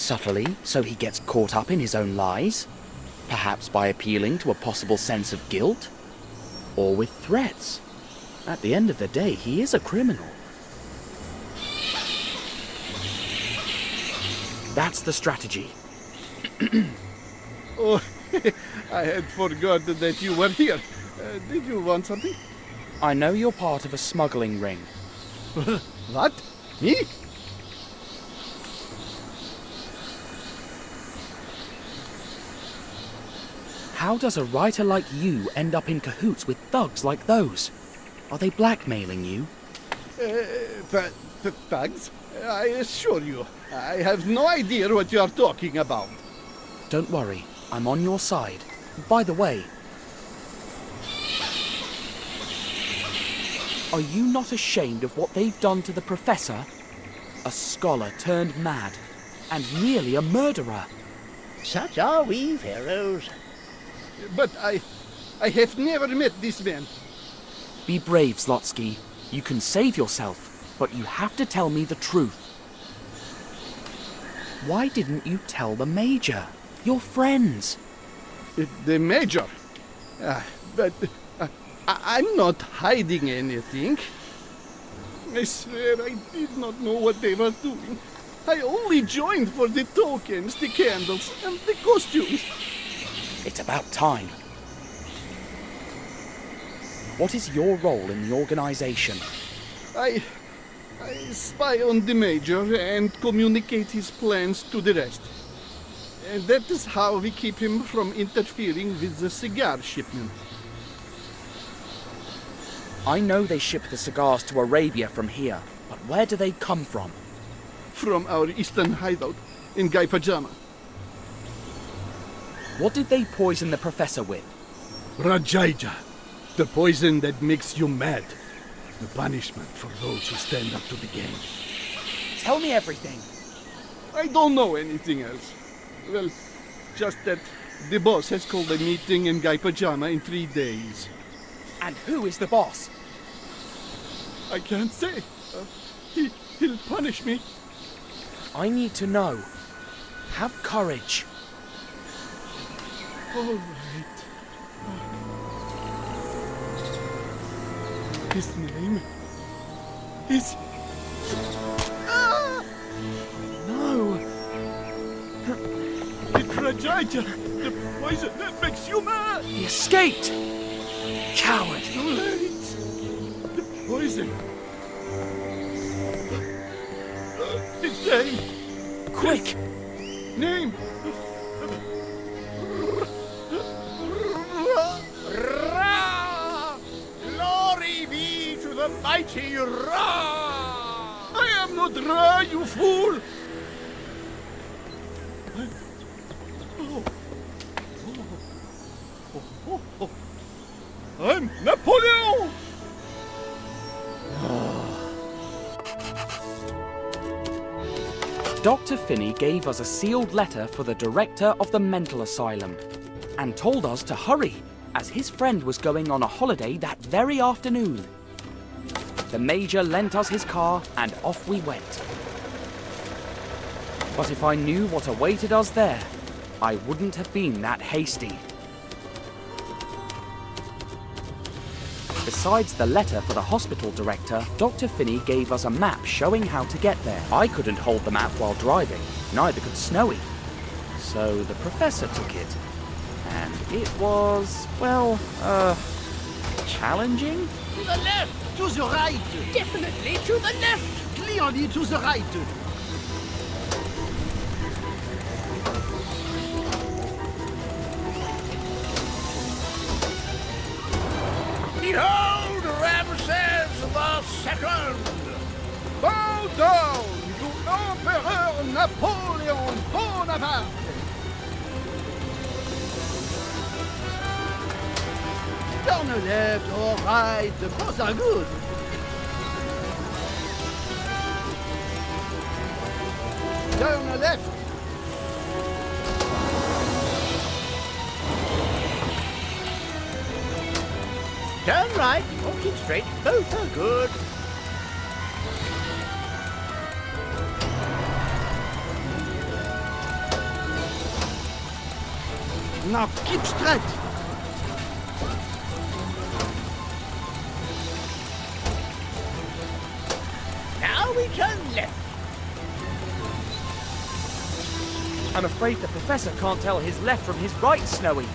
subtly so he gets caught up in his own lies? Perhaps by appealing to a possible sense of guilt? Or with threats? At the end of the day, he is a criminal. That's the strategy. Oh, I had forgotten that you were here. Did you want something? I know you're part of a smuggling ring. What? Me? How does a writer like you end up in cahoots with thugs like those? Are they blackmailing you? Thugs? I assure you, I have no idea what you are talking about. Don't worry, I'm on your side. By the way, are you not ashamed of what they've done to the Professor? A scholar turned mad, and nearly a murderer. Such are we, Pharaohs. But I have never met this man. Be brave, Slotsky. You can save yourself, but you have to tell me the truth. Why didn't you tell the Major? Your friends. The Major? But I'm not hiding anything. I swear I did not know what they were doing. I only joined for the tokens, the candles, and the costumes. It's about time. What is your role in the organization? I spy on the Major and communicate his plans to the rest. And that is how we keep him from interfering with the cigar shipment. I know they ship the cigars to Arabia from here, but where do they come from? From our eastern hideout in Guy Pajama. What did they poison the Professor with? Rajaija, the poison that makes you mad. The punishment for those who stand up to the game. Tell me everything. I don't know anything else. Well, just that the boss has called a meeting in Guy Pajama in 3 days. And who is the boss? I can't say. He'll punish me. I need to know. Have courage. All right. His name is... No. It's Rajaija, the poison that makes you mad. He escaped. Coward. Too late. The poison. His name. Quick. Name. Ra! Glory be to the mighty Ra! I am not Ra, you fool! I'm Napoleon! Dr. Finney gave us a sealed letter for the director of the mental asylum and told us to hurry, as his friend was going on a holiday that very afternoon. The Major lent us his car and off we went. But if I knew what awaited us there, I wouldn't have been that hasty. Besides the letter for the hospital director, Dr. Finney gave us a map showing how to get there. I couldn't hold the map while driving, neither could Snowy. So the Professor took it. And it was, well, challenging? To the left! To the right! Definitely to the left! Clearly to the right! Behold Ramses II! Bow down to Emperor Napoleon Bonaparte! Down the left or right, both are good. Down the left! Turn right or keep straight, both are good. Now keep straight. Now we turn left. I'm afraid the Professor can't tell his left from his right, Snowy.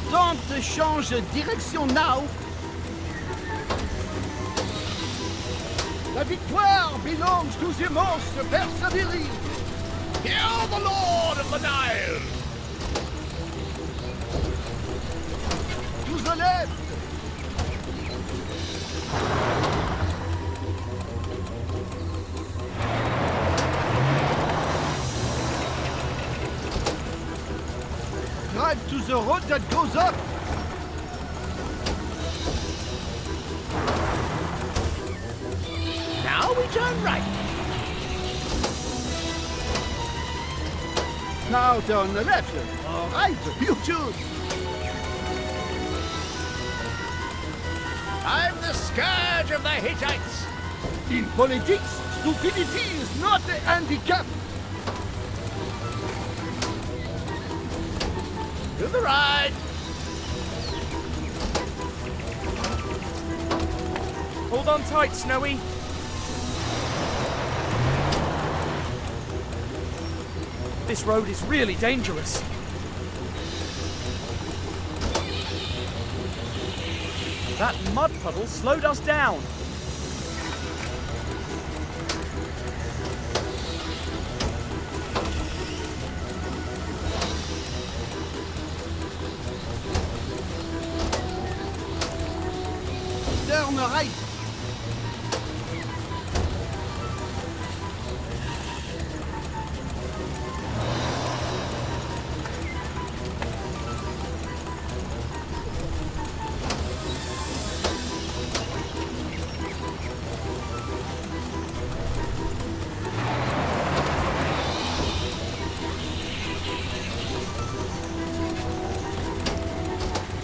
Don't change direction now. La victoire belongs to the most persevering. Hear the Lord of the Nile. To the left. Drive to the road that goes up. Now we turn right. Now turn left. Or right, you choose. I'm the scourge of the Hittites. In politics, stupidity is not a handicap. To the right. Hold on tight, Snowy. This road is really dangerous. That mud puddle slowed us down. Turn right.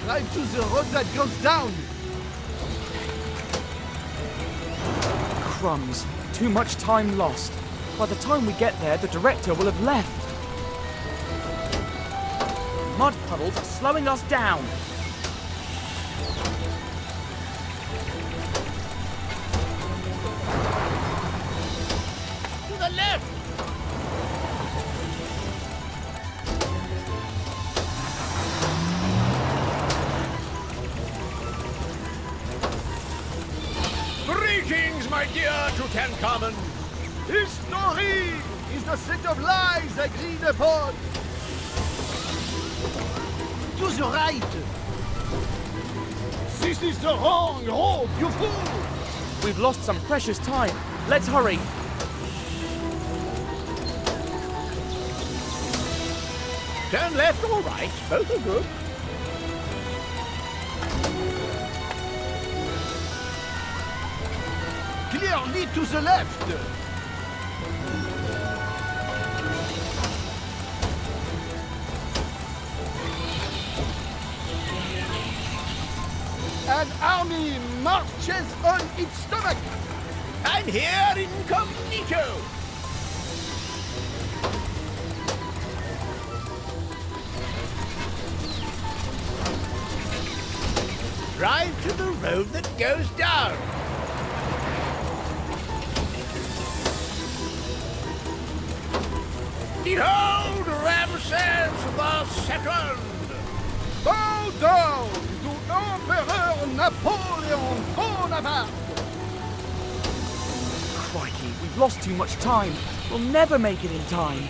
Drive to the road that goes down. Crumbs. Too much time lost. By the time we get there, the director will have left. Mud puddles are slowing us down. To the left. Greetings, my dear Tutankhamun. History is the set of lies agreed upon. To the right. This is the wrong road, you fool. We've lost some precious time. Let's hurry. Turn left or right, both are good. Clearly to the left. An army marches on its stomach. I'm here incognito. Drive to the road that goes down. Behold Ramses II! Bow down to Emperor Napoleon Bonaparte. Crikey, we've lost too much time. We'll never make it in time.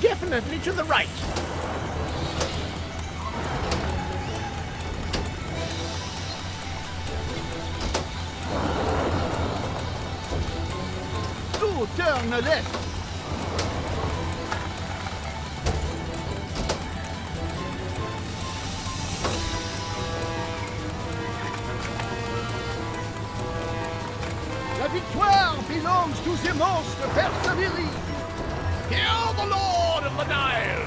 Definitely to the right. Turn left. La victoire belongs to the most persevering. Hear the Lord of the Nile.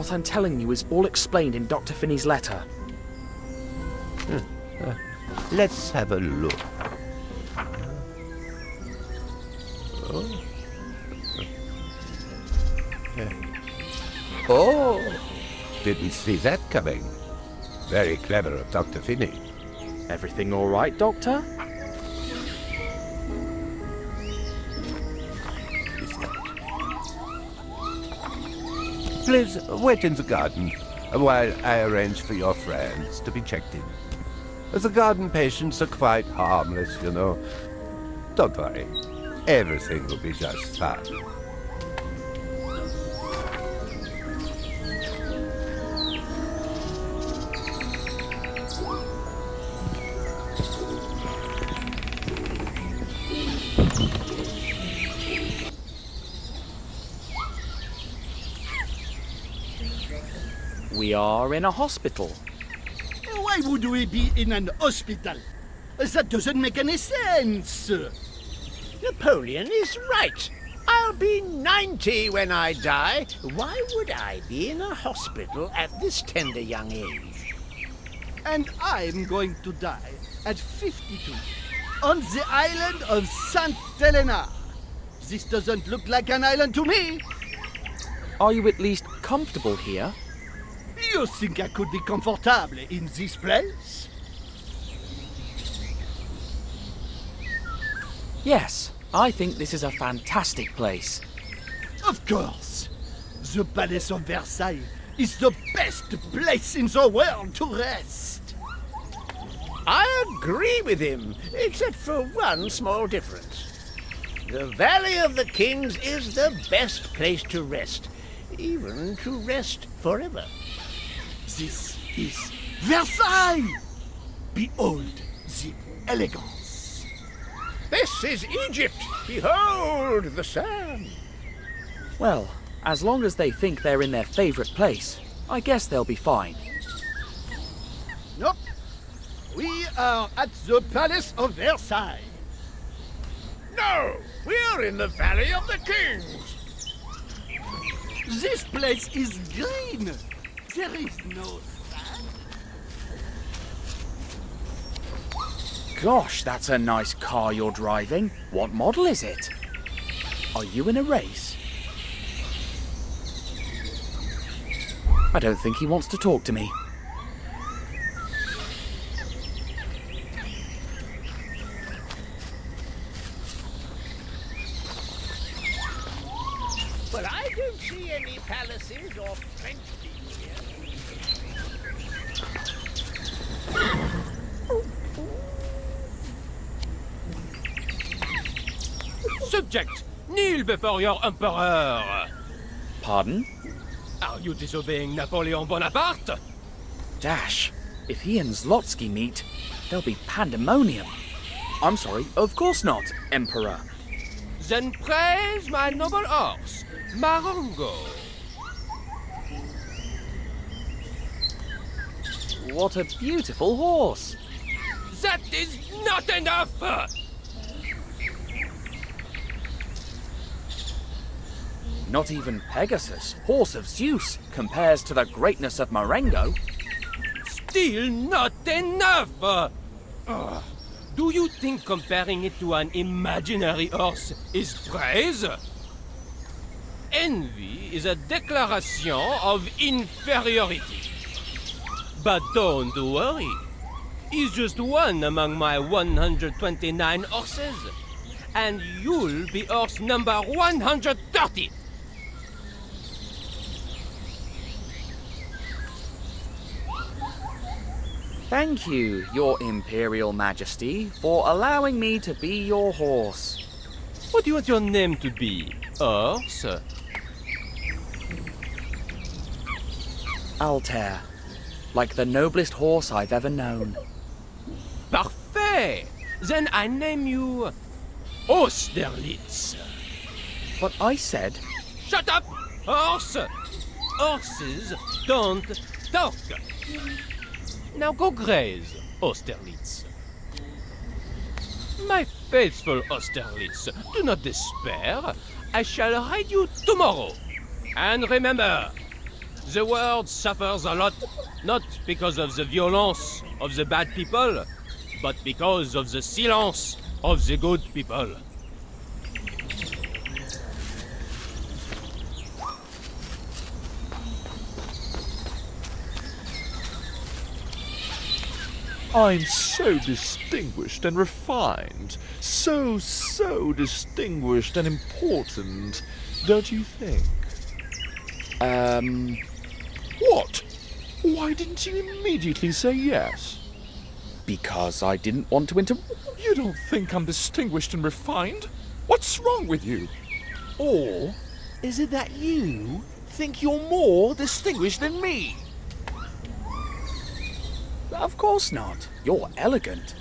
What I'm telling you is all explained in Dr. Finney's letter. Let's have a look. Oh, didn't see that coming. Very clever of Dr. Finney. Everything all right, Doctor? Please wait in the garden while I arrange for your friends to be checked in. The garden patients are quite harmless, you know. Don't worry. Everything will be just fine. We are in a hospital. Why would we be in an hospital? That doesn't make any sense. Napoleon is right. I'll be 90 when I die. Why would I be in a hospital at this tender young age? And I'm going to die at 52 on the island of Saint Helena. This doesn't look like an island to me. Are you at least comfortable here? You think I could be comfortable in this place? Yes, I think this is a fantastic place. Of course. The Palace of Versailles is the best place in the world to rest. I agree with him, except for one small difference. The Valley of the Kings is the best place to rest, even to rest forever. This is Versailles! Behold the elegance. This is Egypt. Behold the sun. Well, as long as they think they're in their favorite place, I guess they'll be fine. Nope. We are at the Palace of Versailles. No, we're in the Valley of the Kings. This place is green. There is no sun. Gosh, that's a nice car you're driving. What model is it? Are you in a race? I don't think he wants to talk to me. But I don't see any palaces or French people here. Subject, kneel before your emperor. Pardon? Are you disobeying Napoleon Bonaparte? Dash, if he and Zlotsky meet, there'll be pandemonium. I'm sorry, of course not, Emperor. Then praise my noble horse, Marengo. What a beautiful horse. That is not enough! Not even Pegasus, horse of Zeus, compares to the greatness of Marengo. Still not enough! Do you think comparing it to an imaginary horse is praise? Envy is a declaration of inferiority. But don't worry. He's just one among my 129 horses. And you'll be horse number 130. Thank you, Your Imperial Majesty, for allowing me to be your horse. What do you want your name to be? Horse? Altair, like the noblest horse I've ever known. Parfait! Then I name you Austerlitz. But I said, Shut up, horse! Horses don't talk. Now go graze, Austerlitz. My faithful Austerlitz, do not despair. I shall ride you tomorrow. And remember, The world suffers a lot, not because of the violence of the bad people, but because of the silence of the good people. I'm so distinguished and refined. So distinguished and important. Don't you think? What? Why didn't you immediately say yes? Because I didn't want to You don't think I'm distinguished and refined? What's wrong with you? Or is it that you think you're more distinguished than me? Of course not. You're elegant.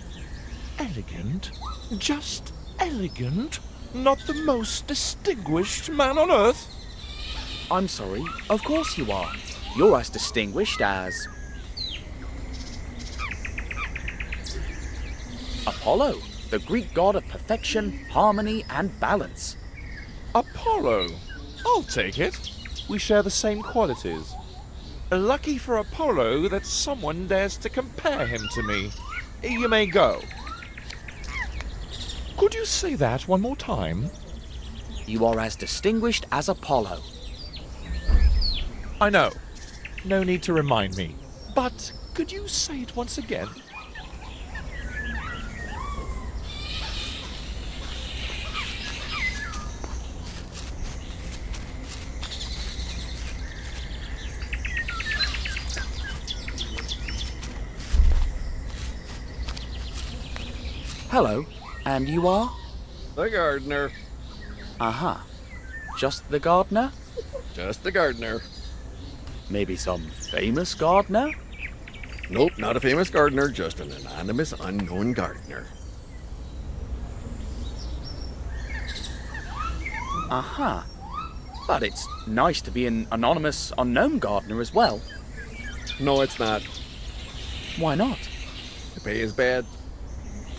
Elegant? Just elegant? Not the most distinguished man on earth? I'm sorry. Of course you are. You're as distinguished as... Apollo, the Greek god of perfection, harmony, and balance. Apollo? I'll take it. We share the same qualities. Lucky for Apollo that someone dares to compare him to me. You may go. Could you say that one more time? You are as distinguished as Apollo. I know. No need to remind me. But could you say it once again? Hello. And you are? The gardener. Uh-huh. Just the gardener? Just the gardener. Maybe some famous gardener? Nope, not a famous gardener, just an anonymous, unknown gardener. Uh-huh. But it's nice to be an anonymous, unknown gardener as well. No, it's not. Why not? The pay is bad.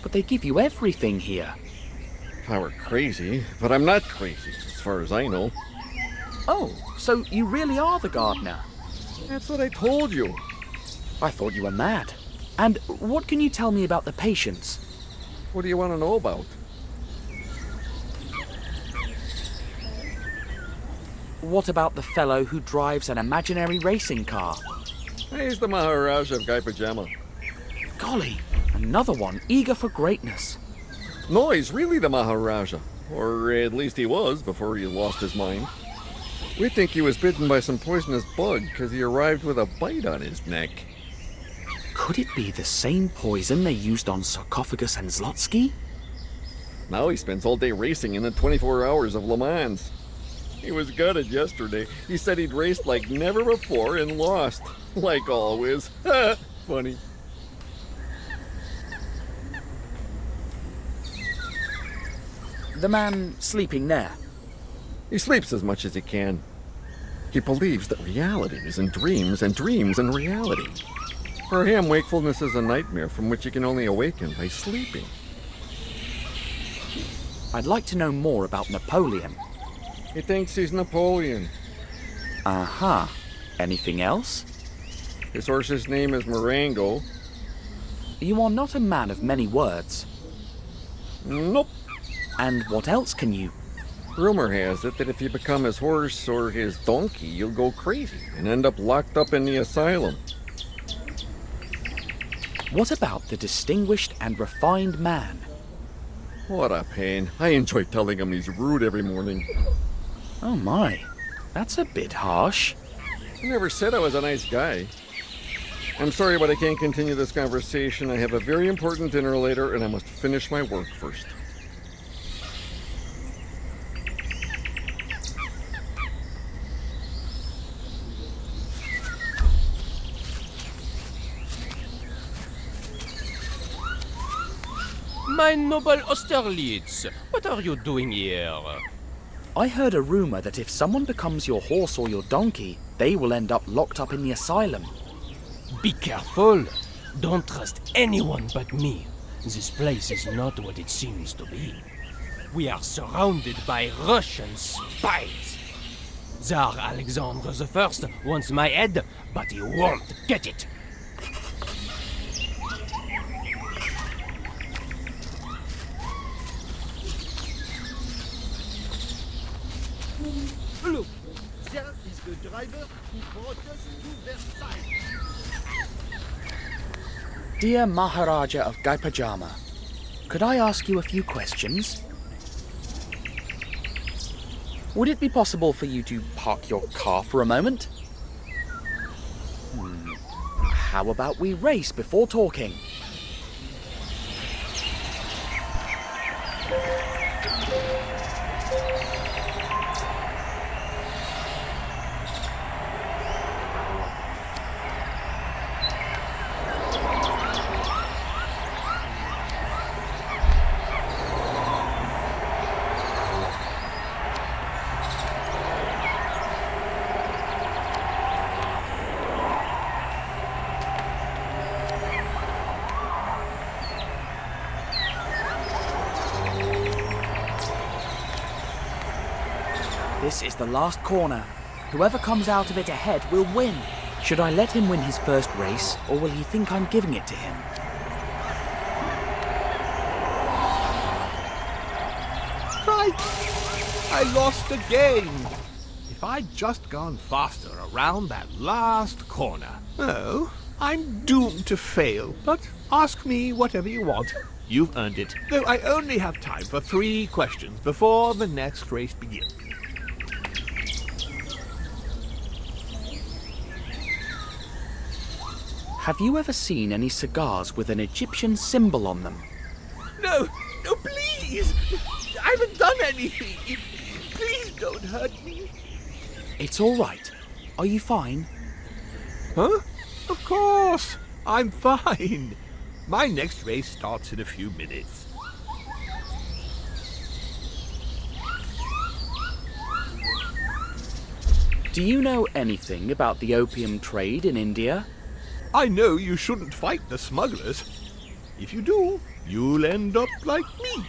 But they give you everything here. If I were crazy, but I'm not crazy, as far as I know. Oh, so you really are the gardener? That's what I told you. I thought you were mad. And what can you tell me about the patients? What do you want to know about? What about the fellow who drives an imaginary racing car? He's the Maharaja of Guy Pajama. Golly, another one eager for greatness. No, he's really the Maharaja. Or at least he was before he lost his mind. We think he was bitten by some poisonous bug because he arrived with a bite on his neck. Could it be the same poison they used on Sarcophagus and Zlotsky? Now he spends all day racing in the 24 hours of Le Mans. He was gutted yesterday. He said he'd raced like never before and lost. Like always. Funny. The man sleeping there. He sleeps as much as he can. He believes that reality is in dreams and dreams in reality. For him, wakefulness is a nightmare from which he can only awaken by sleeping. I'd like to know more about Napoleon. He thinks he's Napoleon. Uh-huh. Anything else? His horse's name is Marengo. You are not a man of many words. Nope. And what else can you? Rumor has it that if you become his horse or his donkey, you'll go crazy and end up locked up in the asylum. What about the distinguished and refined man? What a pain. I enjoy telling him he's rude every morning. Oh my, that's a bit harsh. I never said I was a nice guy. I'm sorry, but I can't continue this conversation. I have a very important dinner later, and I must finish my work first. My noble Austerlitz, what are you doing here? I heard a rumor that if someone becomes your horse or your donkey, they will end up locked up in the asylum. Be careful. Don't trust anyone but me. This place is not what it seems to be. We are surrounded by Russian spies. Tsar Alexander I wants my head, but he won't get it. Look, there is the driver who brought us to Versailles. Dear Maharaja of Gaipajama, could I ask you a few questions? Would it be possible for you to park your car for a moment? How about we race before talking? This is the last corner. Whoever comes out of it ahead will win. Should I let him win his first race, or will he think I'm giving it to him? Right! I lost again! If I'd just gone faster around that last corner. Oh, I'm doomed to fail, but ask me whatever you want. You've earned it. Though I only have time for 3 questions before the next race begins. Have you ever seen any cigars with an Egyptian symbol on them? No, no, please! I haven't done anything! Please don't hurt me! It's all right. Are you fine? Huh? Of course! I'm fine! My next race starts in a few minutes. Do you know anything about the opium trade in India? I know you shouldn't fight the smugglers. If you do, you'll end up like me.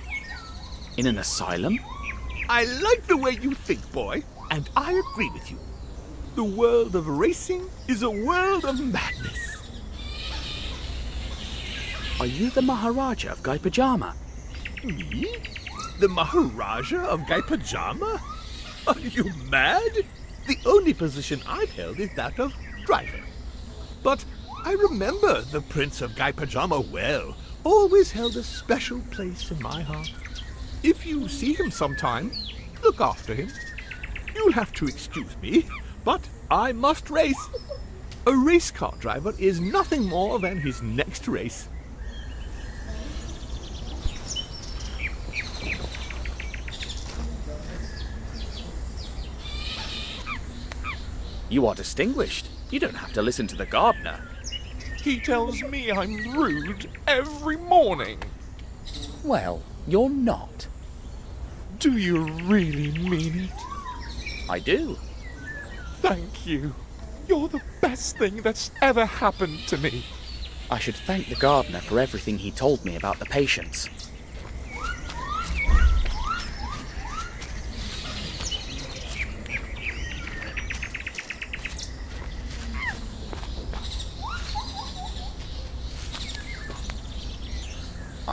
In an asylum? I like the way you think, boy, and I agree with you. The world of racing is a world of madness. Are you the Maharaja of Gaipajama? Me? The Maharaja of Gaipajama? Are you mad? The only position I've held is that of driver. But I remember the Prince of Gaipajama well. Always held a special place in my heart. If you see him sometime, look after him. You'll have to excuse me, but I must race. A race car driver is nothing more than his next race. You are distinguished. You don't have to listen to the gardener. He tells me I'm rude every morning. Well, you're not. Do you really mean it? I do. Thank you. You're the best thing that's ever happened to me. I should thank the gardener for everything he told me about the patients.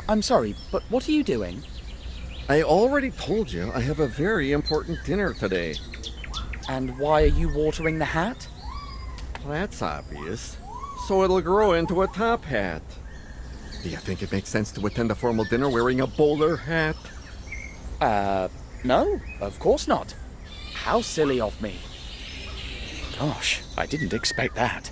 I'm sorry, but what are you doing? I already told you I have a very important dinner today. And why are you watering the hat? Well, that's obvious. So it'll grow into a top hat. Do you think it makes sense to attend a formal dinner wearing a bowler hat? No, of course not. How silly of me. Gosh, I didn't expect that.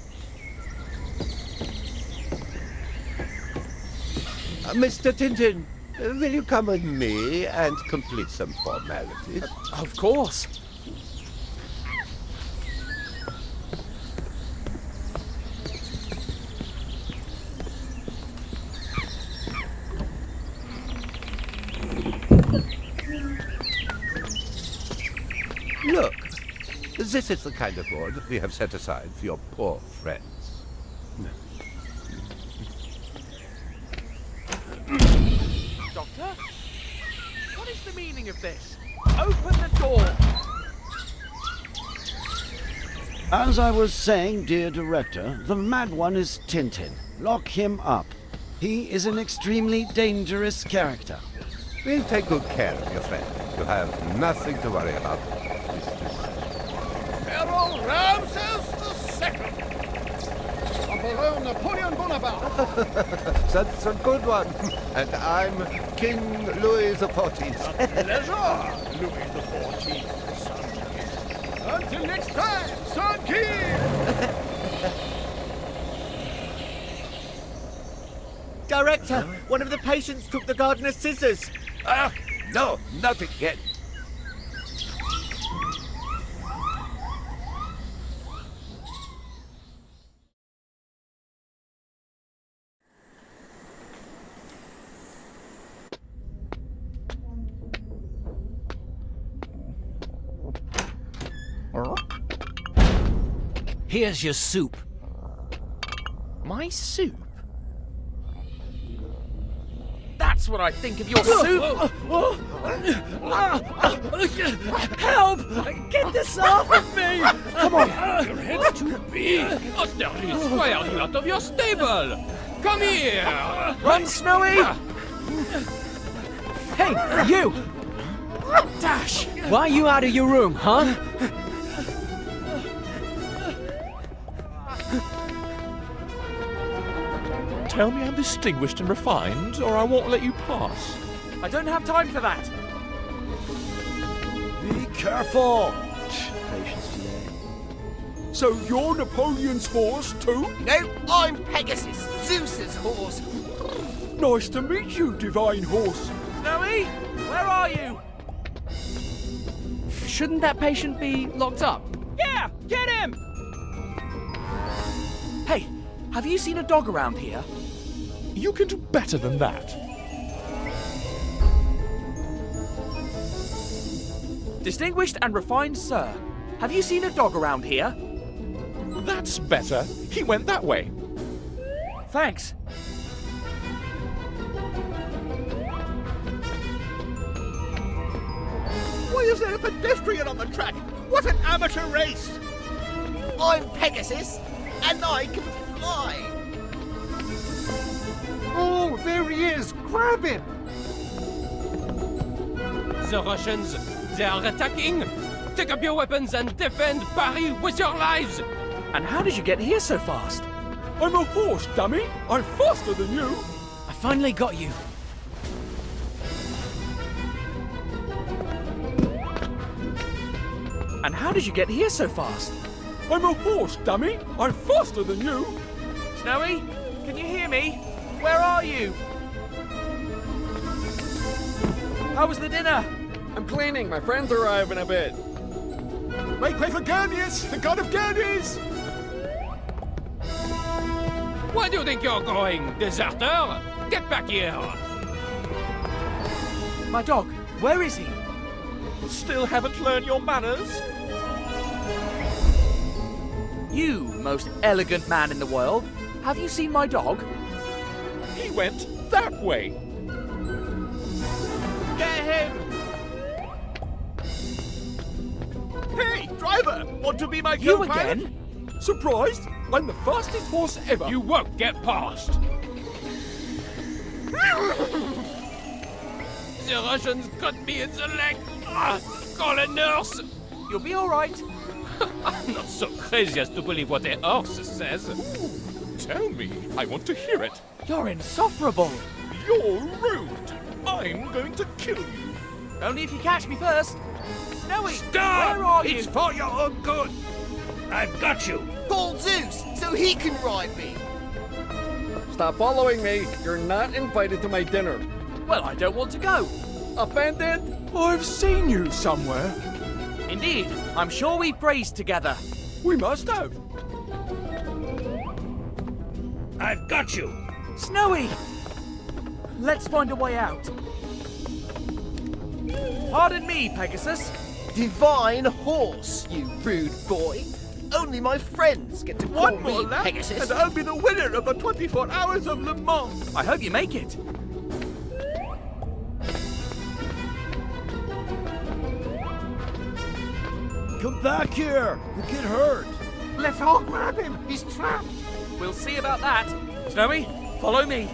Mr. Tintin, will you come with me and complete some formalities? Of course. Look, this is the kind of reward that we have set aside for your poor friends. Doctor? What is the meaning of this? Open the door! As I was saying, dear director, the mad one is Tintin. Lock him up. He is an extremely dangerous character. We'll take good care of your friend. You have nothing to worry about. Pharaoh Ramses II! Emperor Napoleon Bonaparte! That's a good one. And I'm King Louis XIV. Pleasure, Louis XIV, son king. Until next time, son king! Director, one of the patients took the gardener's scissors. Ah, no, nothing yet. Here's your soup. My soup? That's what I think of your soup! Help! Get this off of me! Come on! Your head's too big! Austerlitz, why are you out of your stable? Come here! Run, Snowy! Hey, you! Dash! Why are you out of your room, huh? Tell me I'm distinguished and refined, or I won't let you pass. I don't have time for that. Be careful! Patience today. So you're Napoleon's horse too? No, I'm Pegasus, Zeus's horse. Nice to meet you, divine horse. Snowy, where are you? Shouldn't that patient be locked up? Yeah, get him! Hey, have you seen a dog around here? You can do better than that. Distinguished and refined sir, have you seen a dog around here? That's better. He went that way. Thanks. Why is there a pedestrian on the track? What an amateur race! I'm Pegasus, and I can fly. Oh, there he is! Grab him! The Russians, they are attacking! Take up your weapons and defend Paris with your lives! And how did you get here so fast? I'm a horse, dummy! I'm faster than you! I finally got you. And how did you get here so fast? I'm a horse, dummy! I'm faster than you! Snowy, can you hear me? Where are you? How was the dinner? I'm cleaning. My friends arrive in a bit. Make way for Gammix, the god of Gammix! Where do you think you're going, deserter? Get back here! My dog, where is he? Still haven't learned your manners? You, most elegant man in the world, have you seen my dog? He went that way. Get him! Hey, driver! Want to be my You co-pilot? again? Surprised? I'm the fastest horse ever. You won't get past! The Russians cut me in the leg! Ah, call a nurse! You'll be all right. I'm not so crazy as to believe what a horse says. Tell me. I want to hear it. You're insufferable. You're rude. I'm going to kill you. Only if you catch me first. Snowy, Stop! where are you? It's for your own good. I've got you. Call Zeus so he can ride me. Stop following me. You're not invited to my dinner. Well, I don't want to go. Offended? I've seen you somewhere. Indeed, I'm sure we've grazed together. We must have. I've got you. Snowy! Let's find a way out. Pardon me, Pegasus. Divine horse, you rude boy. Only my friends get to call me Pegasus. and I'll be the winner of the 24 Hours of Le Mans. I hope you make it. Come back here! You get hurt! Let's all grab him. He's trapped. We'll see about that. Snowy, follow me.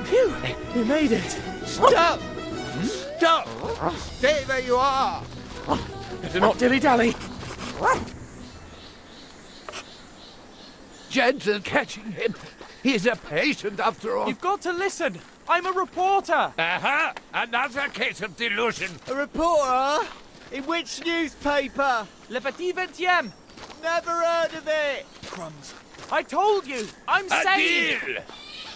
Phew, we made it. Stop! Stop! Stay where you are. Better not dilly-dally. Gentle catching him. He's a patient after all. You've got to listen. I'm a reporter. Aha! Another case of delusion. A reporter? In which newspaper? Le Petit 20e. Never heard of it. Crumbs. I told you. I'm A sane. deal.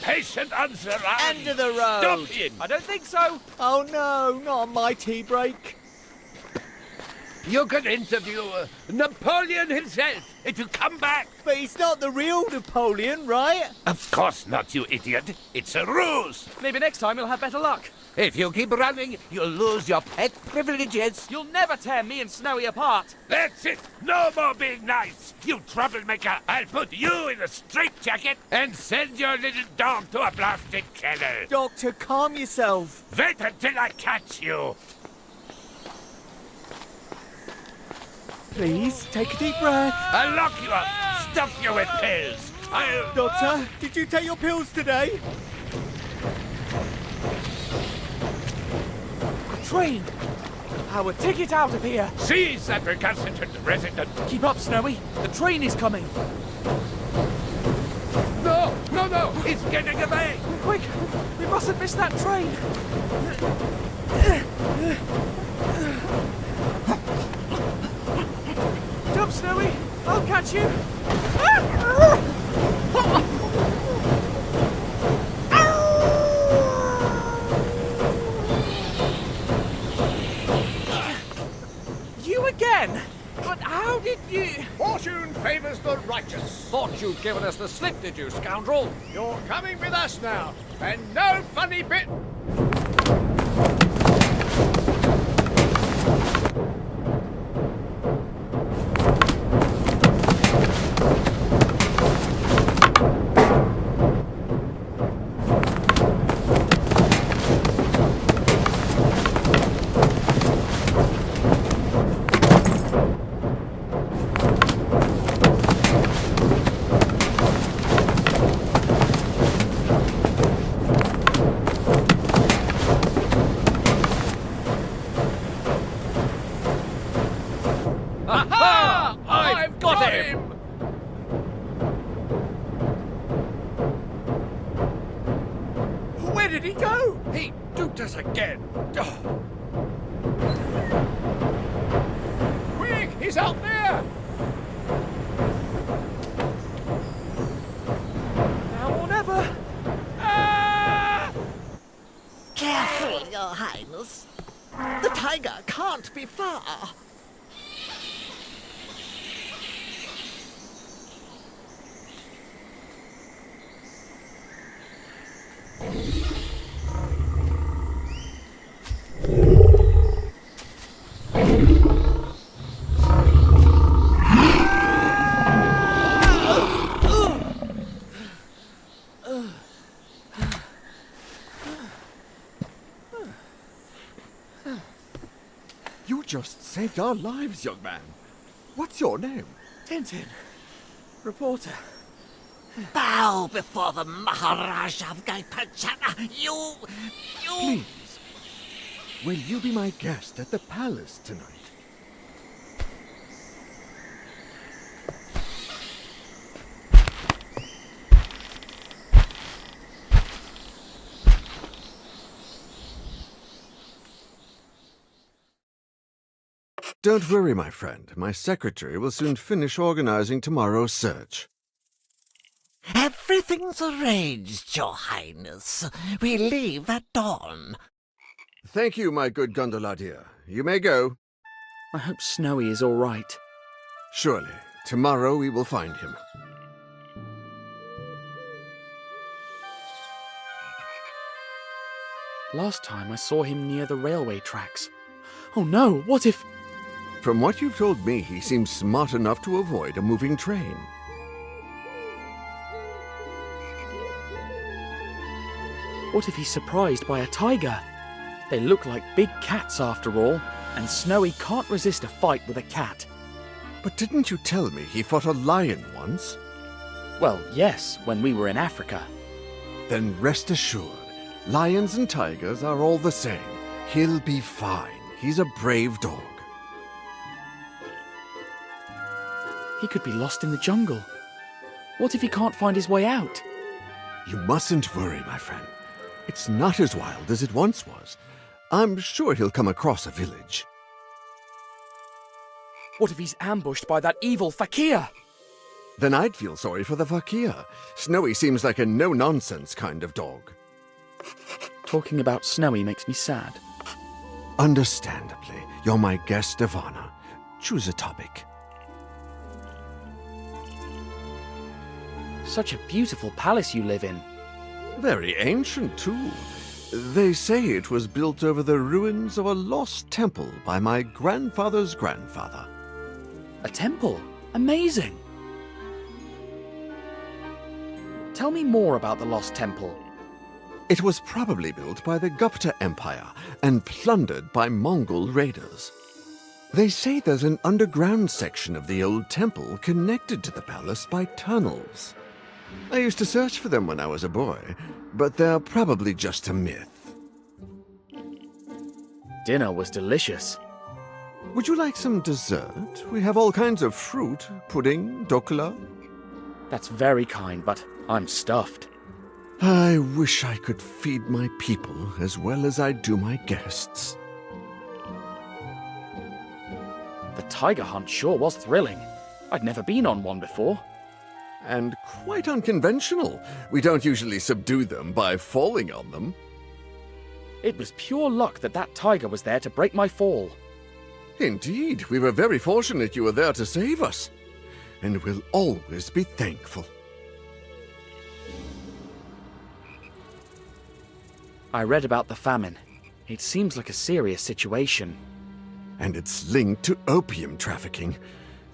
Patient answer. End of the road. Stop him. I don't think so. Oh no, not on my tea break. You can interview Napoleon himself if you come back. But he's not the real Napoleon, right? Of course not, you idiot. It's a ruse. Maybe next time you'll have better luck. If you keep running, you'll lose your pet privileges. You'll never tear me and Snowy apart. That's it. No more being nice. You troublemaker. I'll put you in a straitjacket and send your little dog to a blasted kennel. Doctor, calm yourself. Wait until I catch you. Please, take a deep breath. I'll lock you up, stuff you with pills. Doctor, did you take your pills today? A train. Our ticket out of here. Seize that recalcitrant resident. Keep up, Snowy. The train is coming. No, no, no, he's getting away. Quick, we mustn't miss that train. Jump, Snowy. I'll catch you. You again? But how did you... Fortune favors the righteous. Thought you'd given us the slip, did you, scoundrel? You're coming with us now, and no funny bit. I've got him! Where did he go? He duped us again. Quick, he's out there. Now or never. Careful, Your Highness. The tiger can't be far. You just saved our lives, young man. What's your name? Tintin. Reporter. Bow before the Maharaja of Gaipachana. You... Please, will you be my guest at the palace tonight? Don't worry, my friend. My secretary will soon finish organizing tomorrow's search. Everything's arranged, Your Highness. We leave at dawn. Thank you, my good gondola dear. You may go. I hope Snowy is all right. Surely. Tomorrow we will find him. Last time I saw him near the railway tracks. Oh no, what if... From what you've told me, he seems smart enough to avoid a moving train. What if he's surprised by a tiger? They look like big cats after all, and Snowy can't resist a fight with a cat. But didn't you tell me he fought a lion once? Well, yes, when we were in Africa. Then rest assured, lions and tigers are all the same. He'll be fine. He's a brave dog. He could be lost in the jungle. What if he can't find his way out? You mustn't worry, my friend. It's not as wild as it once was. I'm sure he'll come across a village. What if he's ambushed by that evil fakir? Then I'd feel sorry for the fakir. Snowy seems like a no-nonsense kind of dog. Talking about Snowy makes me sad. Understandably, you're my guest of honor. Choose a topic. Such a beautiful palace you live in. Very ancient, too. They say it was built over the ruins of a lost temple by my grandfather's grandfather. A temple? Amazing! Tell me more about the lost temple. It was probably built by the Gupta Empire and plundered by Mongol raiders. They say there's an underground section of the old temple connected to the palace by tunnels. I used to search for them when I was a boy, but they're probably just a myth. Dinner was delicious. Would you like some dessert? We have all kinds of fruit, pudding, dokla. That's very kind, but I'm stuffed. I wish I could feed my people as well as I do my guests. The tiger hunt sure was thrilling. I'd never been on one before. And quite unconventional. We don't usually subdue them by falling on them. It was pure luck that that tiger was there to break my fall. Indeed, we were very fortunate you were there to save us. And we'll always be thankful. I read about the famine. It seems like a serious situation. And it's linked to opium trafficking.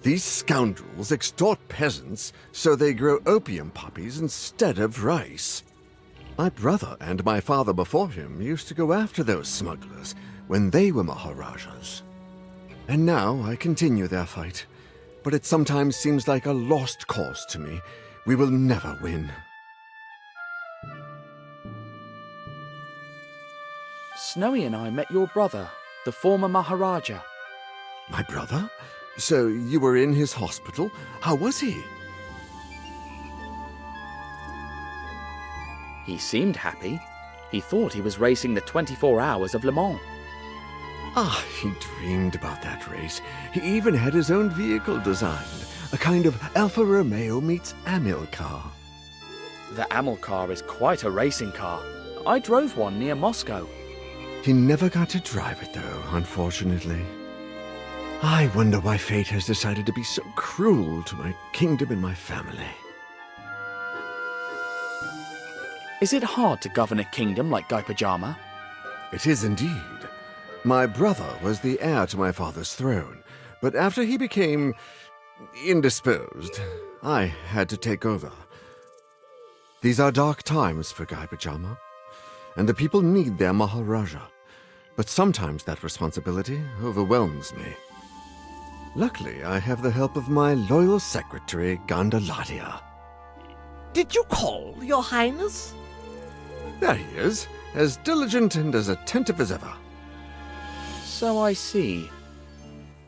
These scoundrels extort peasants so they grow opium poppies instead of rice. My brother and my father before him used to go after those smugglers when they were Maharajas. And now I continue their fight. But it sometimes seems like a lost cause to me. We will never win. Snowy and I met your brother, the former Maharaja. My brother? So you were in his hospital? How was he? He seemed happy. He thought he was racing the 24 Hours of Le Mans. Ah, he dreamed about that race. He even had his own vehicle designed. A kind of Alfa Romeo meets Amilcar. The Amilcar is quite a racing car. I drove one near Moscow. He never got to drive it, though, unfortunately. I wonder why fate has decided to be so cruel to my kingdom and my family. Is it hard to govern a kingdom like Guy Pajama? It is indeed. My brother was the heir to my father's throne, but after he became indisposed, I had to take over. These are dark times for Guy Pajama, and the people need their Maharaja. But sometimes that responsibility overwhelms me. Luckily, I have the help of my loyal secretary, Gandalatia. Did you call, Your Highness? There he is, as diligent and as attentive as ever. So I see.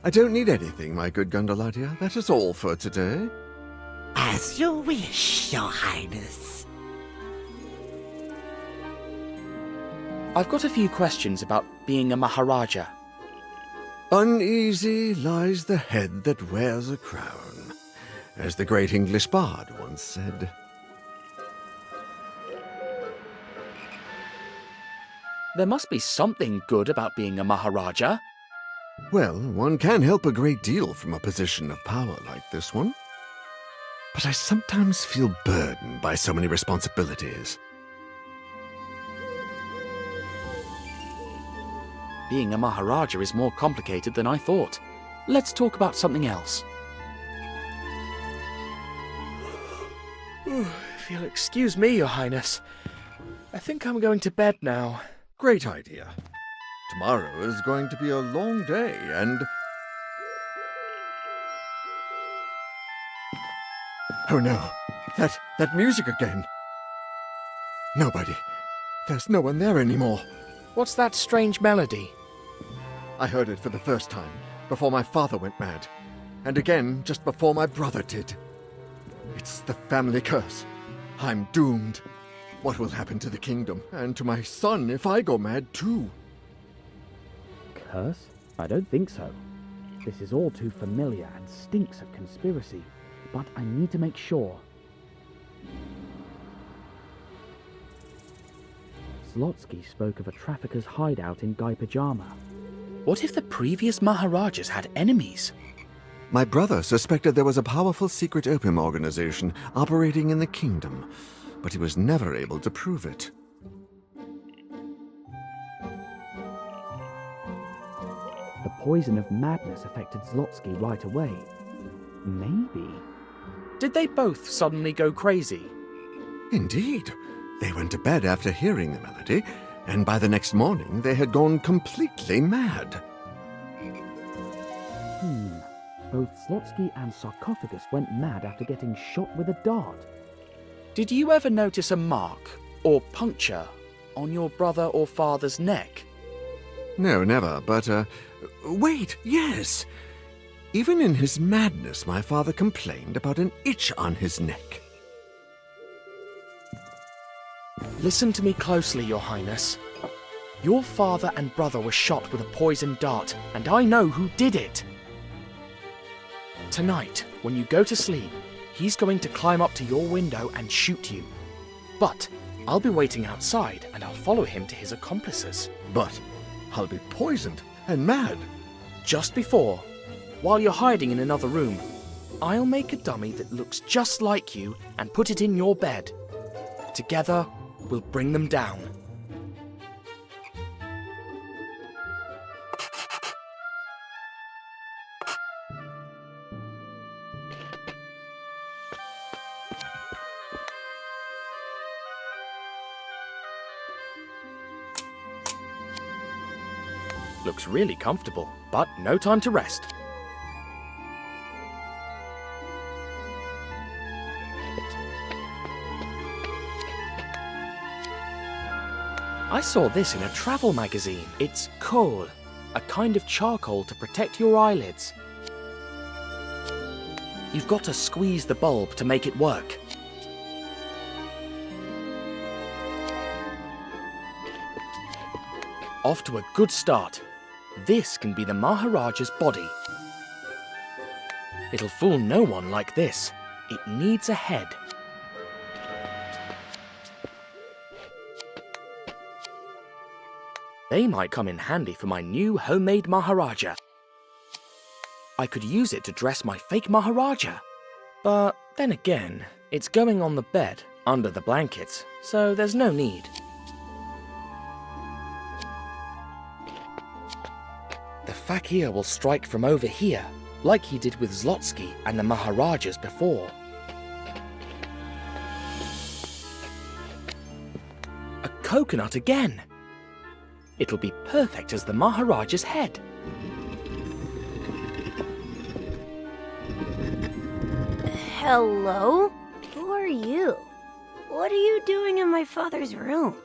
I don't need anything, my good Gandalatia. That is all for today. As you wish, Your Highness. I've got a few questions about being a Maharaja. Uneasy lies the head that wears a crown, as the great English bard once said. There must be something good about being a Maharaja. Well, one can help a great deal from a position of power like this one. But I sometimes feel burdened by so many responsibilities. Being a Maharaja is more complicated than I thought. Let's talk about something else. If you'll excuse me, Your Highness. I think I'm going to bed now. Great idea. Tomorrow is going to be a long day, and... Oh no, that music again. Nobody. There's no one there anymore. What's that strange melody? I heard it for the first time, before my father went mad. And again, just before my brother did. It's the family curse. I'm doomed. What will happen to the kingdom, and to my son if I go mad too? Curse? I don't think so. This is all too familiar and stinks of conspiracy, but I need to make sure. Zlotsky spoke of a trafficker's hideout in Guy Pajama. What if the previous Maharajas had enemies? My brother suspected there was a powerful secret opium organization operating in the kingdom, but he was never able to prove it. The poison of madness affected Zlotsky right away. Maybe. Did they both suddenly go crazy? Indeed. They went to bed after hearing the melody, and by the next morning they had gone completely mad. Both Zlotsky and Sarcophagus went mad after getting shot with a dart. Did you ever notice a mark, or puncture, on your brother or father's neck? No, never, but, wait, yes! Even in his madness, my father complained about an itch on his neck. Listen to me closely, Your Highness. Your father and brother were shot with a poisoned dart, and I know who did it. Tonight, when you go to sleep, he's going to climb up to your window and shoot you. But I'll be waiting outside, and I'll follow him to his accomplices. But I'll be poisoned and mad. Just before, while you're hiding in another room, I'll make a dummy that looks just like you and put it in your bed. Together, we'll bring them down. Looks really comfortable, but no time to rest. I saw this in a travel magazine. It's kohl, a kind of charcoal to protect your eyelids. You've got to squeeze the bulb to make it work. Off to a good start. This can be the Maharaja's body. It'll fool no one like this. It needs a head. They might come in handy for my new homemade Maharaja. I could use it to dress my fake Maharaja. But then again, it's going on the bed, under the blankets, so there's no need. The fakir will strike from over here, like he did with Zlotsky and the Maharajas before. A coconut again! It'll be perfect as the Maharaja's head. Hello? Who are you? What are you doing in my father's room?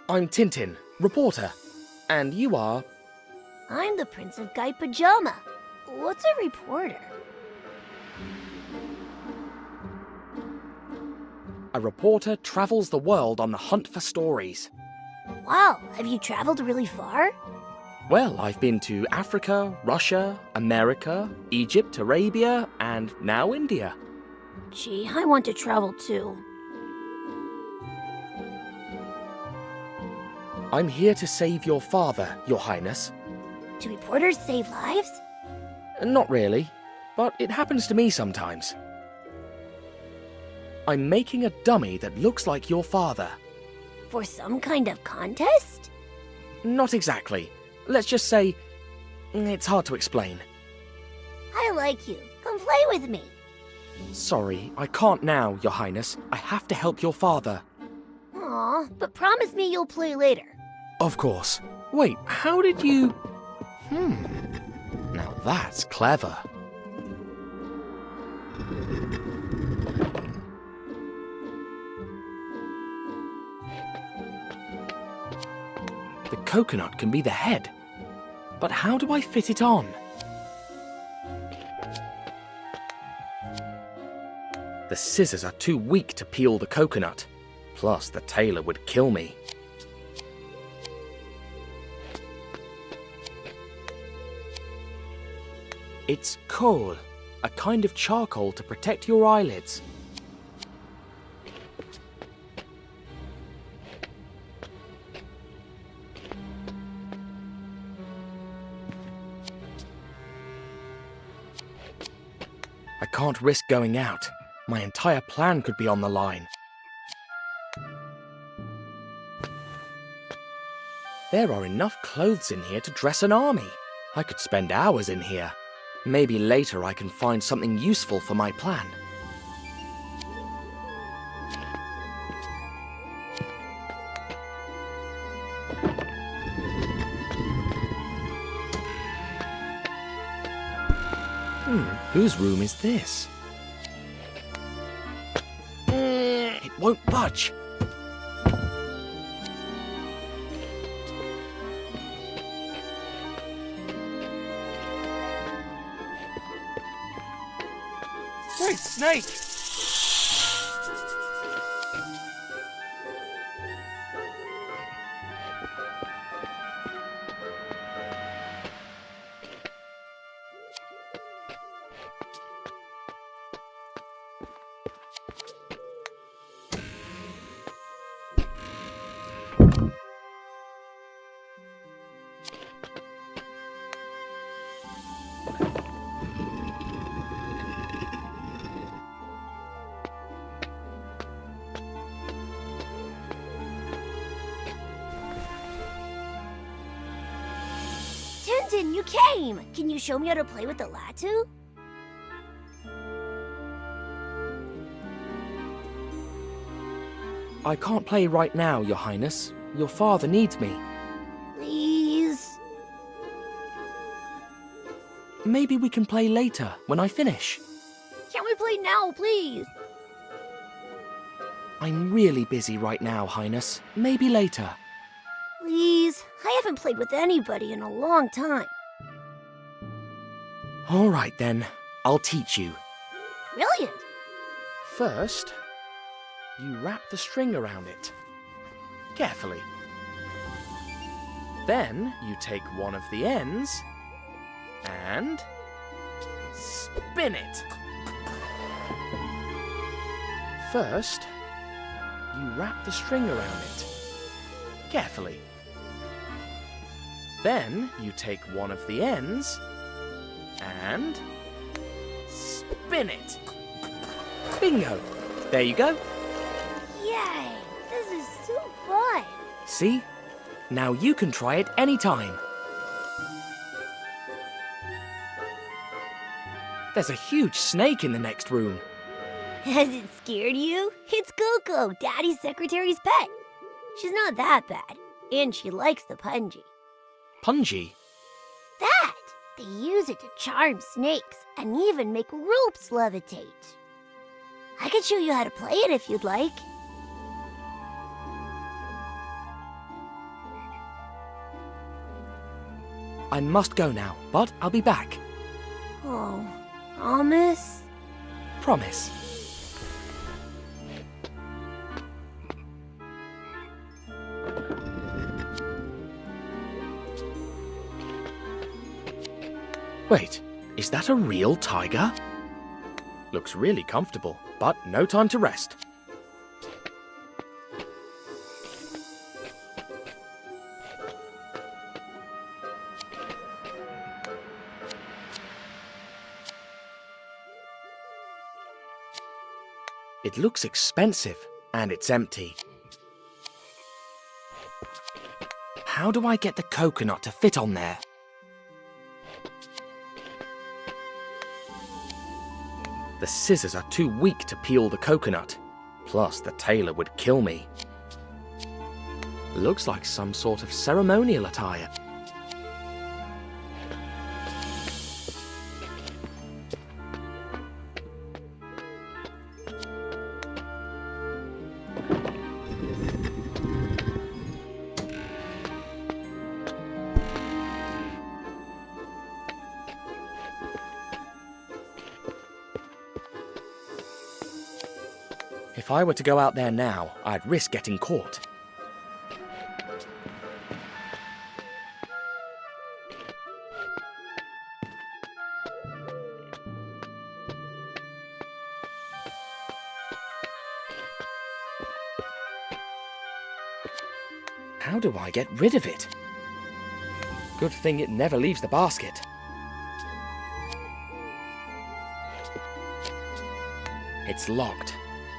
I'm Tintin, reporter. And you are? I'm the Prince of Guy Pajama. What's a reporter? A reporter travels the world on the hunt for stories. Wow, have you traveled really far? Well, I've been to Africa, Russia, America, Egypt, Arabia, and now India. Gee, I want to travel too. I'm here to save your father, Your Highness. Do reporters save lives? Not really, but it happens to me sometimes. I'm making a dummy that looks like your father. For some kind of contest? Not exactly. Let's just say, it's hard to explain. I like you. Come play with me. Sorry, I can't now, Your Highness. I have to help your father. Aw, but promise me you'll play later. Of course. Wait, how did you... Now that's clever. The coconut can be the head. But how do I fit it on? The scissors are too weak to peel the coconut. Plus, the tailor would kill me. It's kohl, a kind of charcoal to protect your eyelids. I can't risk going out. My entire plan could be on the line. There are enough clothes in here to dress an army. I could spend hours in here. Maybe later I can find something useful for my plan. Whose room is this? It won't budge. Wait, snake! Tintin, you came! Can you show me how to play with the Latu? I can't play right now, Your Highness. Your father needs me. Please? Maybe we can play later, when I finish. Can't we play now, please? I'm really busy right now, Highness. Maybe later. Please? I haven't played with anybody in a long time. All right then, I'll teach you. Brilliant! First, you wrap the string around it. Carefully. Then you take one of the ends and spin it. First, you wrap the string around it. Carefully. Then you take one of the ends and spin it. Bingo! There you go. Yay! This is so fun! See? Now you can try it anytime. There's a huge snake in the next room. Has it scared you? It's Coco, Daddy's secretary's pet. She's not that bad, and she likes the punji. Punji? That! They use it to charm snakes and even make ropes levitate. I can show you how to play it if you'd like. I must go now, but I'll be back. Oh, promise? Promise. Wait, is that a real tiger? Looks really comfortable, but no time to rest. It looks expensive, and it's empty. How do I get the coconut to fit on there? The scissors are too weak to peel the coconut. Plus, the tailor would kill me. Looks like some sort of ceremonial attire. If I were to go out there now, I'd risk getting caught. How do I get rid of it? Good thing it never leaves the basket. It's locked.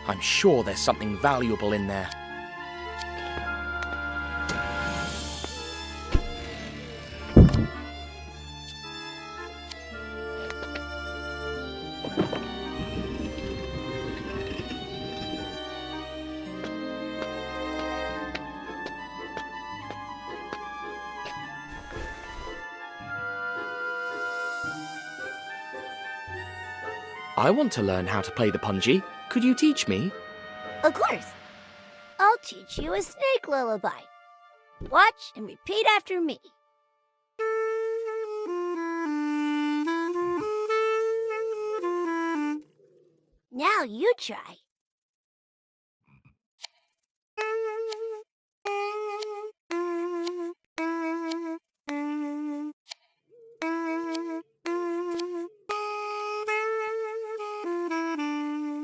I'm sure there's something valuable in there. I want to learn how to play the punji. Could you teach me? Of course. I'll teach you a snake lullaby. Watch and repeat after me. Now you try.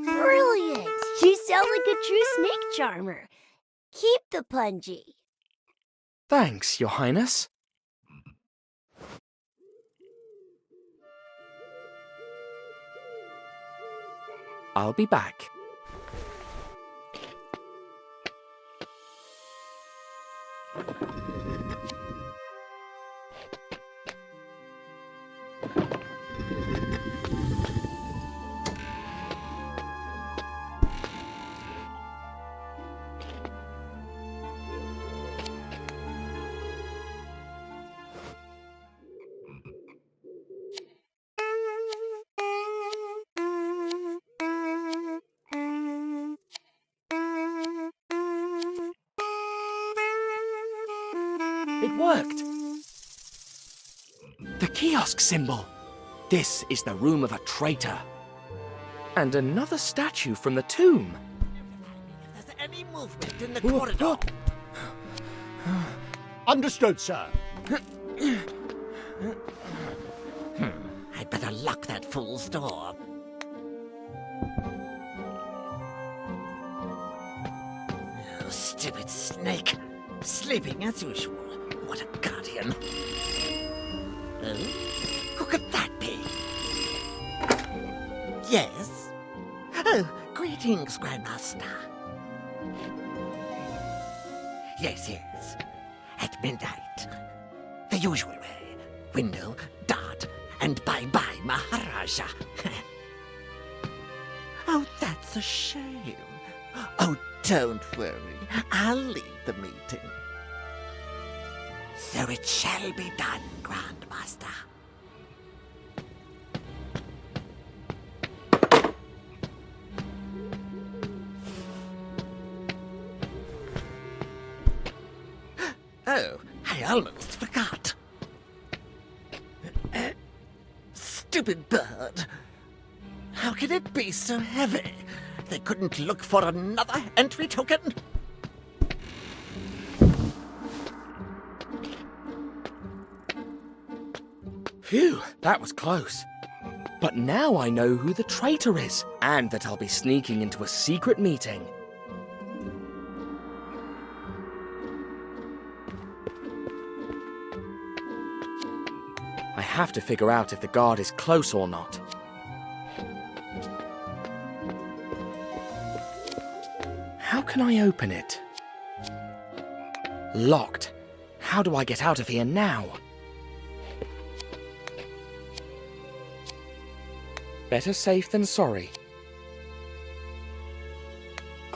Brilliant! You sound like a true snake charmer. Keep the punji. Thanks, Your Highness. I'll be back. It worked! The Kih-Oskh symbol! This is the room of a traitor. And another statue from the tomb. If there's any movement in the corridor... Understood, sir. I'd better lock that fool's door. Oh, stupid snake. Sleeping as usual. What a guardian. Oh? Who could that be? Yes? Oh, greetings, Grandmaster. Yes. At midnight. The usual way. Window, dart, and bye-bye, Maharaja. Oh, that's a shame. Oh, don't worry. I'll lead the meeting. So it shall be done, Grandmaster. Oh, I almost forgot. Stupid bird. How can it be so heavy? They couldn't look for another entry token? Phew, that was close. But now I know who the traitor is, and that I'll be sneaking into a secret meeting. I have to figure out if the guard is close or not. How can I open it? Locked. How do I get out of here now? Better safe than sorry.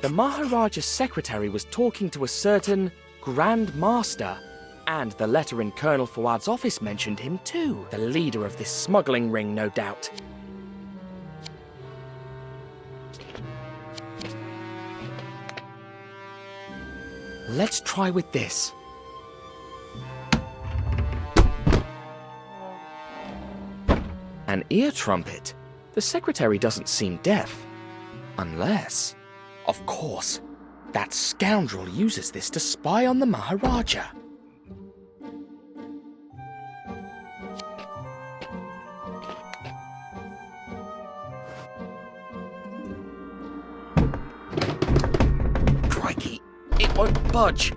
The Maharaja's secretary was talking to a certain Grand Master. And the letter in Colonel Fuad's office mentioned him too. The leader of this smuggling ring, no doubt. Let's try with this. An ear trumpet. The secretary doesn't seem deaf. Unless... Of course, that scoundrel uses this to spy on the Maharaja. Crikey, it won't budge.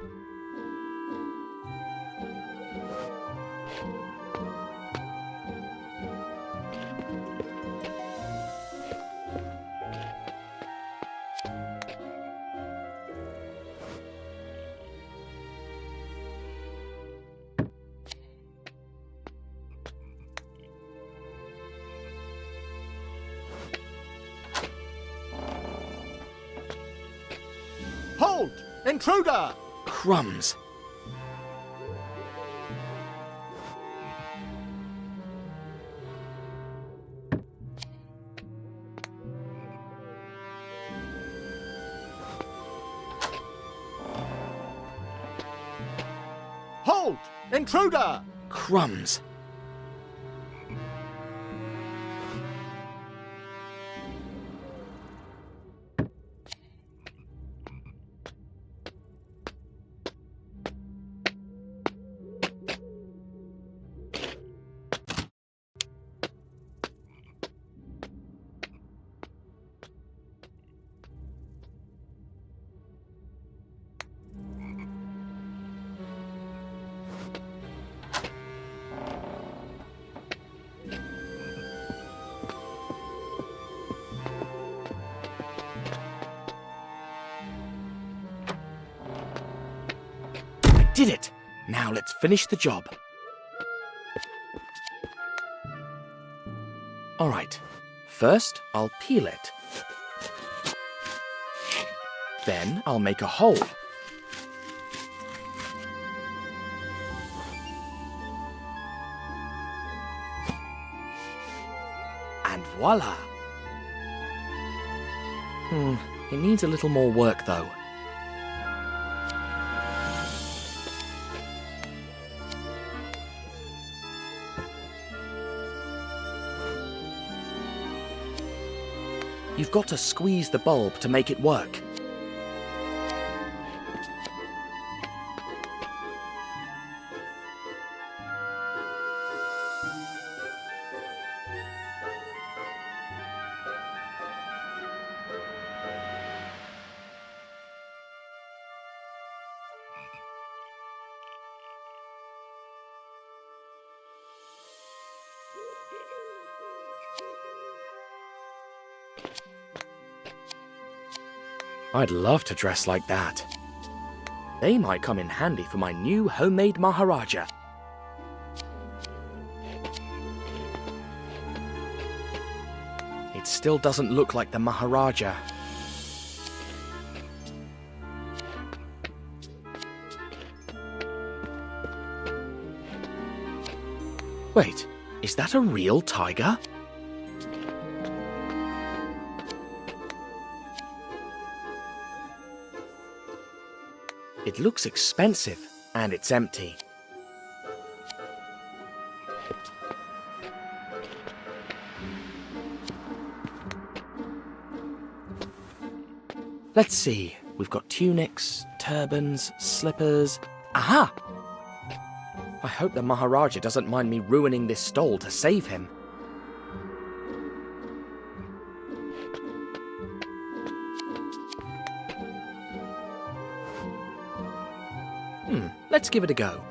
Halt! Intruder! Crumbs. Halt! Intruder! Crumbs. Did it! Now let's finish the job. Alright, first I'll peel it. Then I'll make a hole. And voila! It needs a little more work though. You've got to squeeze the bulb to make it work. I'd love to dress like that. They might come in handy for my new homemade Maharaja. It still doesn't look like the Maharaja. Wait, is that a real tiger? It looks expensive, and it's empty. Let's see, we've got tunics, turbans, slippers... Aha! I hope the Maharaja doesn't mind me ruining this stole to save him. Let's give it a go.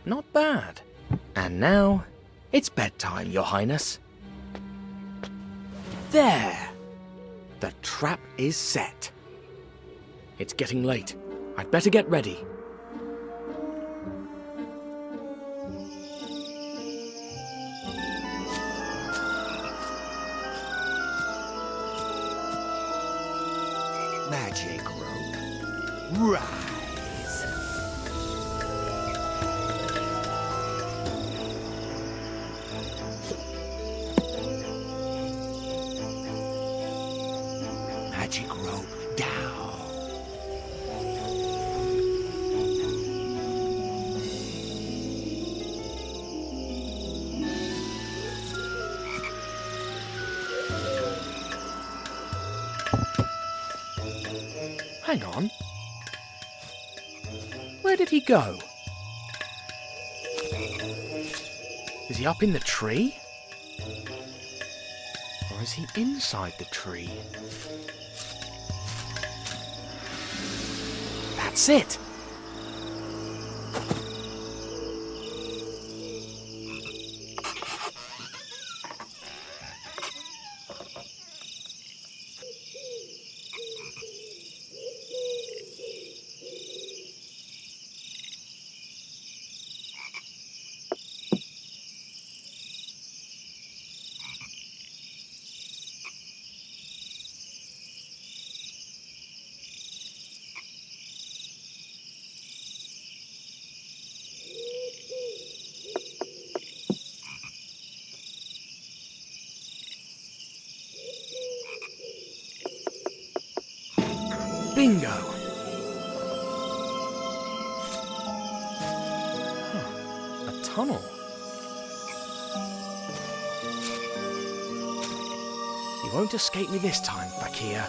Not bad. And now, it's bedtime, Your Highness. There! The trap is set. It's getting late. I'd better get ready. Magic rope. Rise. Magic rope down. Hang on. Where did he go? Is he up in the tree? Or is he inside the tree? That's it! Bingo! Huh, a tunnel. You won't escape me this time, Fakir.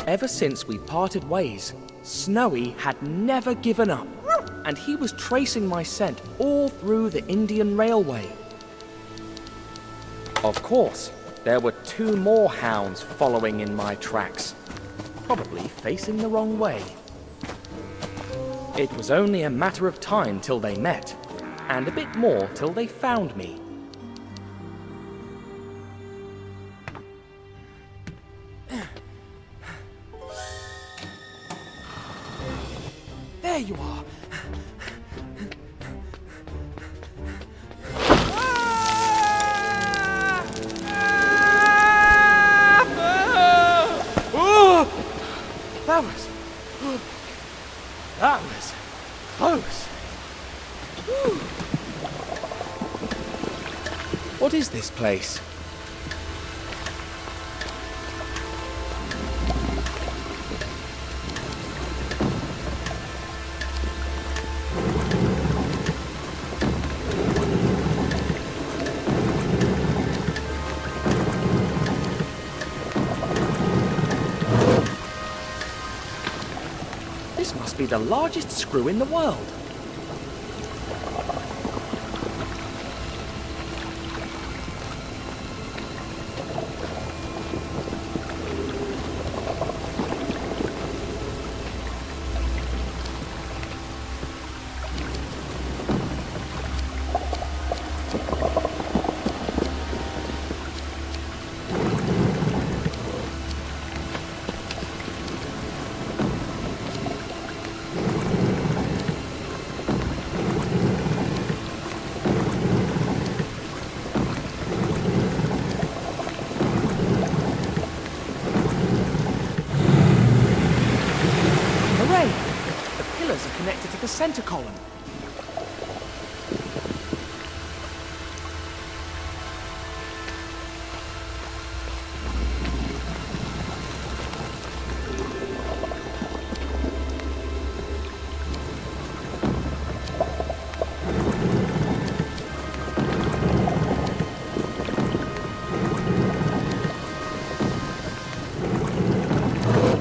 Ever since we parted ways, Snowy had never given up. And he was tracing my scent all through the Indian Railway. Of course, there were 2 more hounds following in my tracks, probably facing the wrong way. It was only a matter of time till they met, and a bit more till they found me. There you are! That was close. Whew. What is this place? This must be the largest screw in the world. Connected to the center column.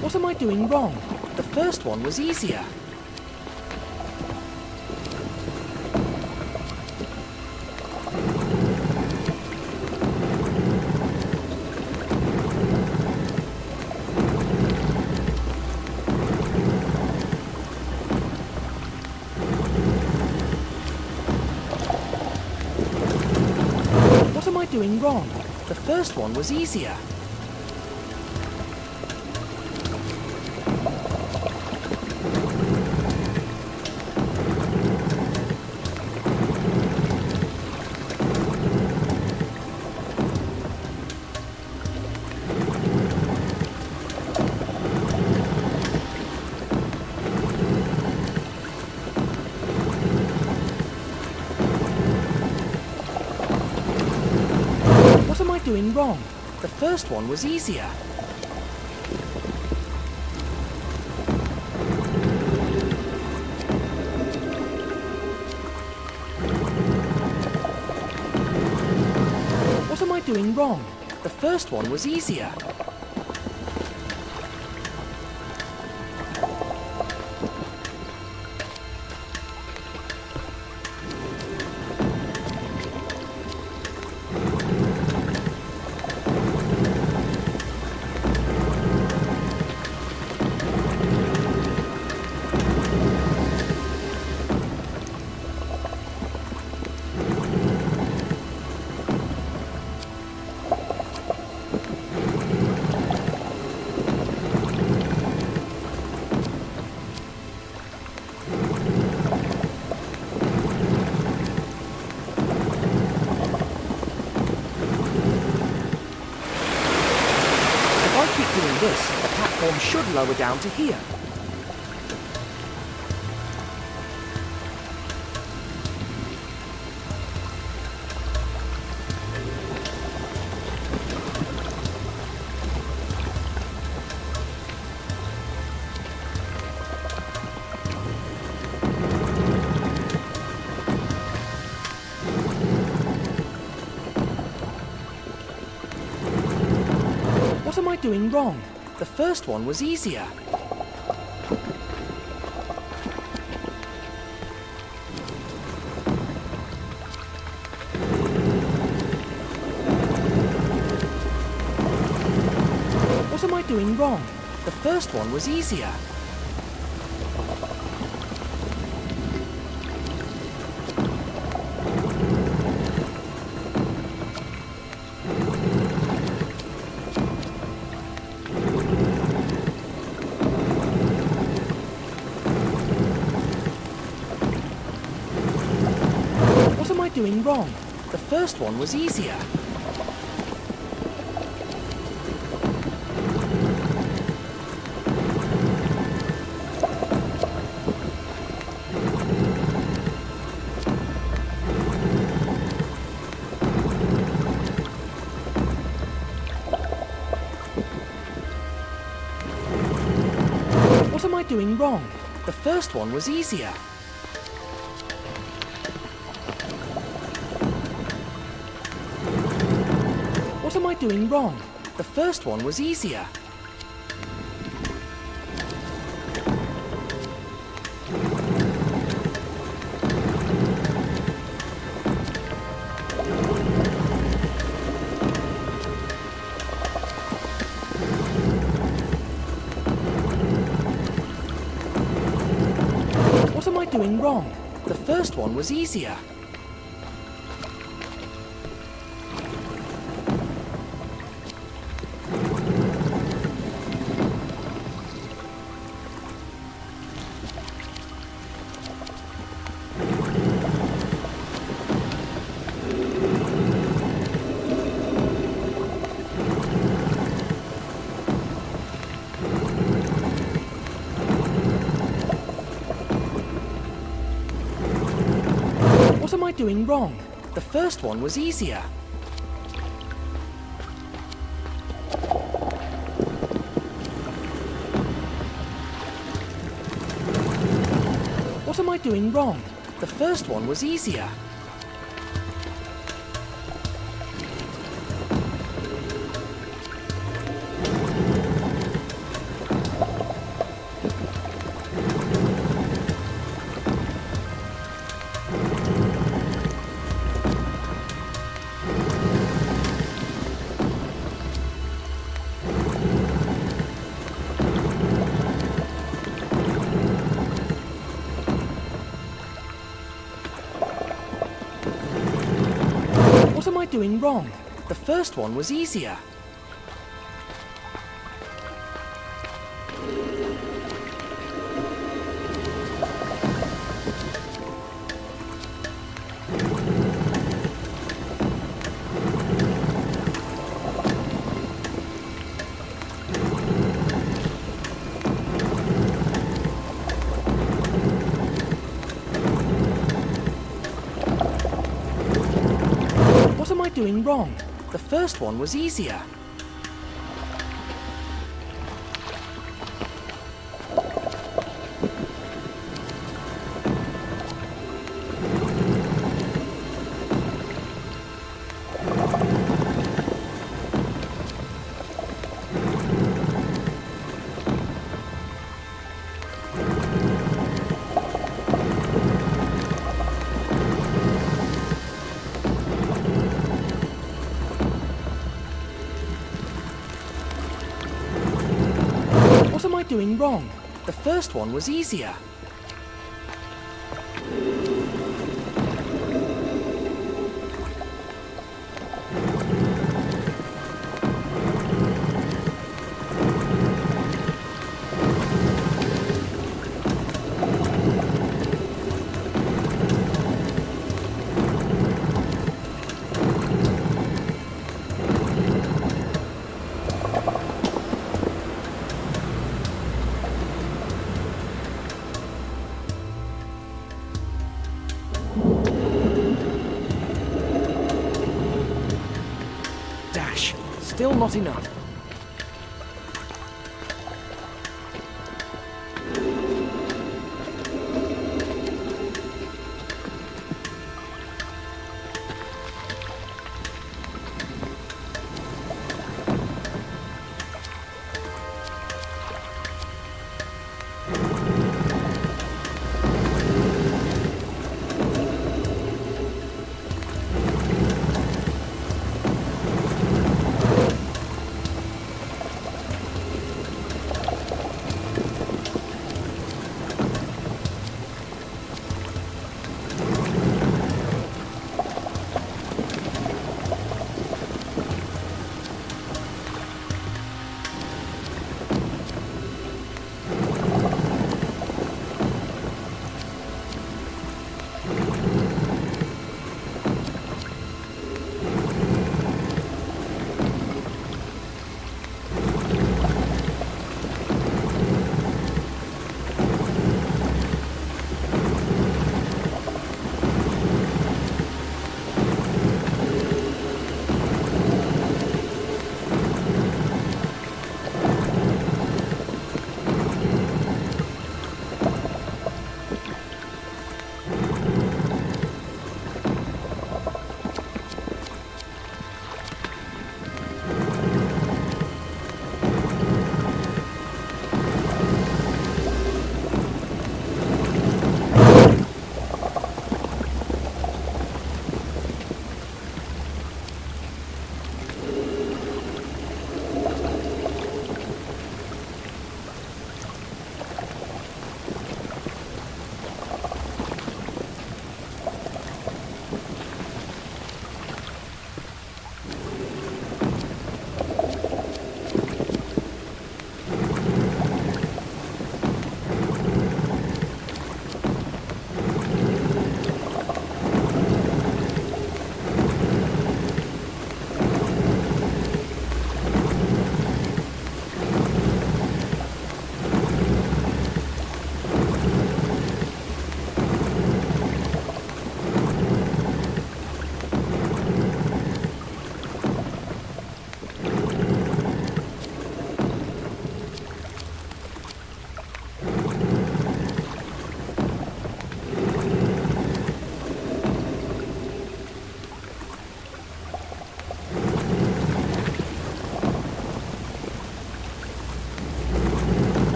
What am I doing wrong? The first one was easier. doing wrong? The first one was easier. What am I doing wrong? The first one was easier. What am I doing wrong? The first one was easier. This, the platform should lower down to here. What am I doing wrong? The first one was easier. What am I doing wrong? The first one was easier. What am I doing wrong? The first one was easier. What am I doing wrong? The first one was easier. What am I doing wrong? The first one was easier. What am I doing wrong? The first one was easier. What am I doing wrong? The first one was easier. What am I doing wrong? The first one was easier. What am I doing wrong? The first one was easier. What am I doing wrong? The first one was easier. What am I doing wrong? The first one was easier. Dash. Still not enough.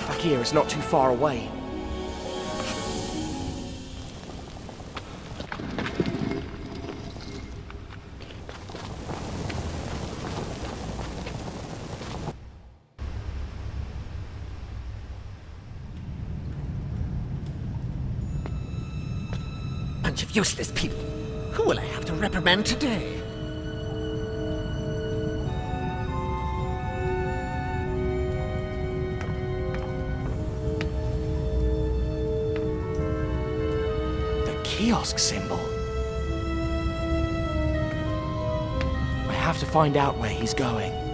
fakir is not too far away. Bunch of useless people. Who will I have to reprimand today? Kiosk symbol. I have to find out where he's going.